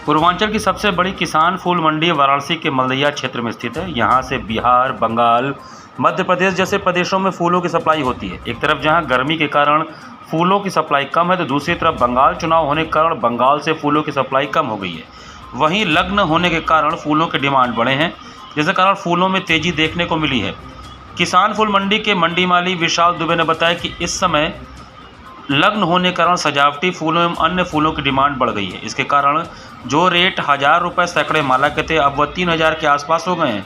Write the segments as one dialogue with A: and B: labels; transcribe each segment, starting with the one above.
A: पूर्वांचल की सबसे बड़ी किसान फूल मंडी वाराणसी के मलदैया क्षेत्र में स्थित है। यहाँ से बिहार, बंगाल, मध्य प्रदेश जैसे प्रदेशों में फूलों की सप्लाई होती है। एक तरफ जहाँ गर्मी के कारण फूलों की सप्लाई कम है, तो दूसरी तरफ बंगाल चुनाव होने के कारण बंगाल से फूलों की सप्लाई कम हो गई है। वहीं लग्न होने के कारण फूलों के डिमांड बढ़े हैं, जिसके कारण फूलों में तेजी देखने को मिली है। किसान फूल मंडी के मंडी माली विशाल दुबे ने बताया कि इस समय लग्न होने के कारण सजावटी फूलों एवं अन्य फूलों की डिमांड बढ़ गई है। इसके कारण जो रेट 1000 रुपये सैकड़े माला के थे, अब वह 3000 के आसपास हो गए हैं।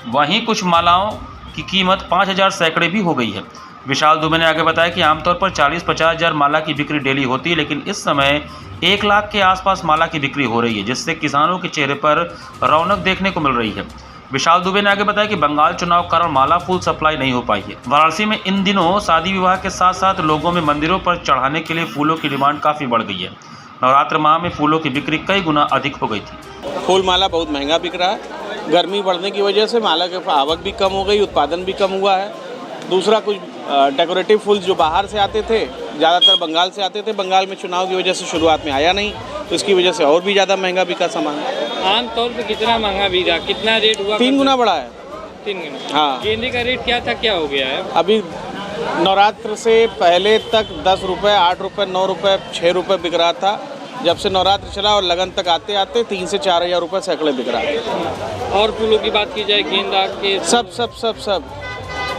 A: वहीं कुछ मालाओं की कीमत 5000 सैकड़े भी हो गई है। विशाल दुबे ने आगे बताया कि आमतौर पर 40-50 हज़ार माला की बिक्री डेली होती है, लेकिन इस समय 1 लाख के आसपास माला की बिक्री हो रही है, जिससे किसानों के चेहरे पर रौनक देखने को मिल रही है। विशाल दुबे ने आगे बताया कि बंगाल चुनाव के कारण माला फूल सप्लाई नहीं हो पाई है। वाराणसी में इन दिनों शादी विवाह के साथ साथ लोगों में मंदिरों पर चढ़ाने के लिए फूलों की डिमांड काफ़ी बढ़ गई है। नवरात्र माह में फूलों की बिक्री कई गुना अधिक हो गई थी।
B: फूल माला बहुत महंगा बिक रहा है। गर्मी बढ़ने की वजह से माला की आवक भी कम हो गई, उत्पादन भी कम हुआ है। दूसरा, कुछ डेकोरेटिव फूल जो बाहर से आते थे, ज़्यादातर बंगाल से आते थे, बंगाल में चुनाव की वजह से शुरुआत में आया नहीं, तो इसकी वजह से और भी ज़्यादा महंगा बिका सामान।
C: आम तौर पे कितना महंगा बिका, कितना रेट हुआ?
B: 3 गुना बढ़ा है।
C: 3 गुना।
B: हाँ।
C: गेंदे का रेट क्या था, क्या हो गया है?
B: अभी नवरात्र से पहले तक 10 रुपये, 8 रुपये, 9 रुपये, 6 रुपये बिक रहा था। जब से नवरात्र चला और लगन तक आते आते 3 से 4 हज़ार रुपये सैकड़े बिक रहा है।
C: और फूलों की बात की जाए, गेंदा के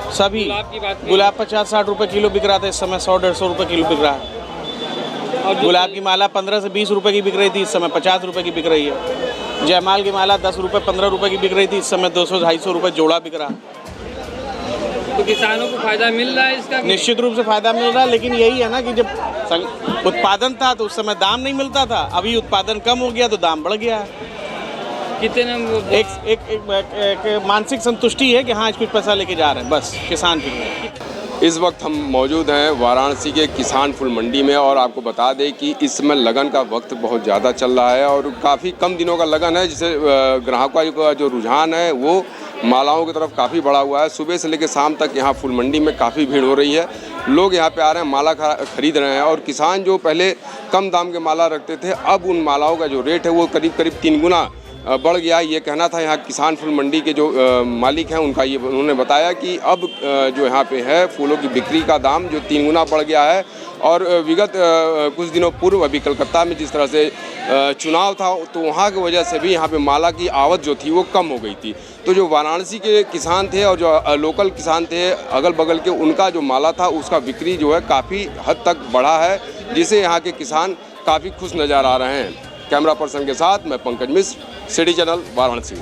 B: सभी
C: गुलाब की बात,
B: गुलाब 50-60 रुपये किलो बिक रहा था, इस समय 100-150 रुपये किलो बिक रहा है।
C: और
B: गुलाब की माला 15 से 20 रुपये की बिक रही थी, इस समय 50 रुपये की बिक रही है। जयमाल की माला 10 रुपये, 15 रुपये की बिक रही थी, इस समय 200-250 रुपये जोड़ा बिक रहा है।
C: तो किसानों को फायदा मिल रहा है इसका?
B: निश्चित रूप से फायदा मिल रहा है, लेकिन यही है ना कि जब उत्पादन था तो उस समय दाम नहीं मिलता था, अभी उत्पादन कम हो गया तो दाम बढ़ गया है।
C: कितने
B: एक मानसिक संतुष्टि है कि हाँ कुछ पैसा लेके जा रहे हैं, बस किसान के लिए।
D: इस वक्त हम मौजूद हैं वाराणसी के किसान फूल मंडी में, और आपको बता दें कि इस समय लगन का वक्त बहुत ज़्यादा चल रहा है और काफ़ी कम दिनों का लगन है, जिससे ग्राहकों का जो रुझान है वो मालाओं की तरफ काफ़ी बढ़ा हुआ है। सुबह से लेकर शाम तक यहाँ फूल मंडी में काफ़ी भीड़ हो रही है। लोग यहाँ पे आ रहे हैं, माला खरीद रहे हैं, और किसान जो पहले कम दाम के माला रखते थे, अब उन मालाओं का जो रेट है वो करीब 3 गुना बढ़ गया। ये कहना था यहाँ किसान फूल मंडी के जो मालिक हैं उनका, ये उन्होंने बताया कि अब जो यहाँ पे है फूलों की बिक्री का दाम जो 3 गुना बढ़ गया है। और विगत कुछ दिनों पूर्व अभी कलकत्ता में जिस तरह से चुनाव था, तो वहाँ की वजह से भी यहाँ पे माला की आवक जो थी वो कम हो गई थी। तो जो वाराणसी के किसान थे और जो लोकल किसान थे अगल बगल के, उनका जो माला था उसका बिक्री जो है काफ़ी हद तक बढ़ा है, जिससे यहाँ के किसान काफ़ी खुश नज़र आ रहे हैं। कैमरा पर्सन के साथ मैं पंकज मिश्र, सिटी चैनल, वाराणसी।